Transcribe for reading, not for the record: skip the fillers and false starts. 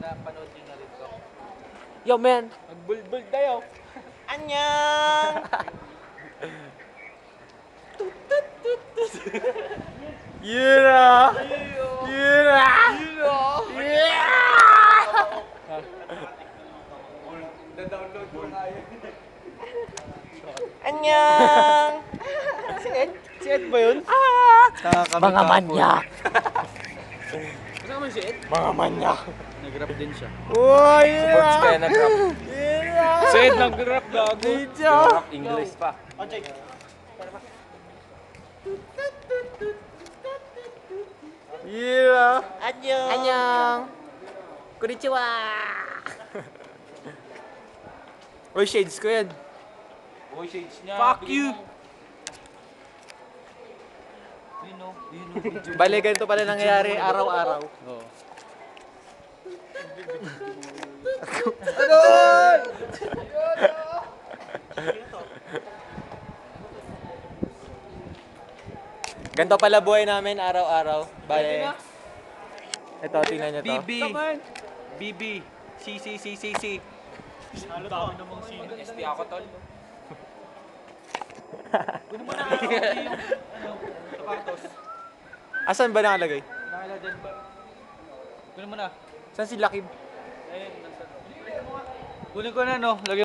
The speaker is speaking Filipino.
napanood nyo na rin to. Yo, man. Nagbulbul tayo. Annyeong! Yeah! Yeah! Na-download mo nga yun. Annyeong! Si Ed? Si Ed ba yun? Mga manyak! Kasama si Ed? Mga manyak! Nag-rap din siya. Oh, Supports kaya nag-rap. Yeah! Si Ed nag-rap gago. Video! Rap English pa. Yeah! Annyeong! Annyeong! Konnichiwa! Uy, shades ko yan. Uy, shades niya. Fuck you! Yun o. Yun o. Bale, ganito pala nangyayari araw-araw. Oo. Ganito pala buhay namin araw-araw. Bale, ito, tingnan nyo to. BB. BB. CC. Ang dami namang sino. ST ako, tol. Kunin mo na yung sapatos. Asan ba nakalagay? Nakala dyan ba? Kunin mo na. Saan si Lakib? Ayun, nasa. Kunin ko na, no? Lagyan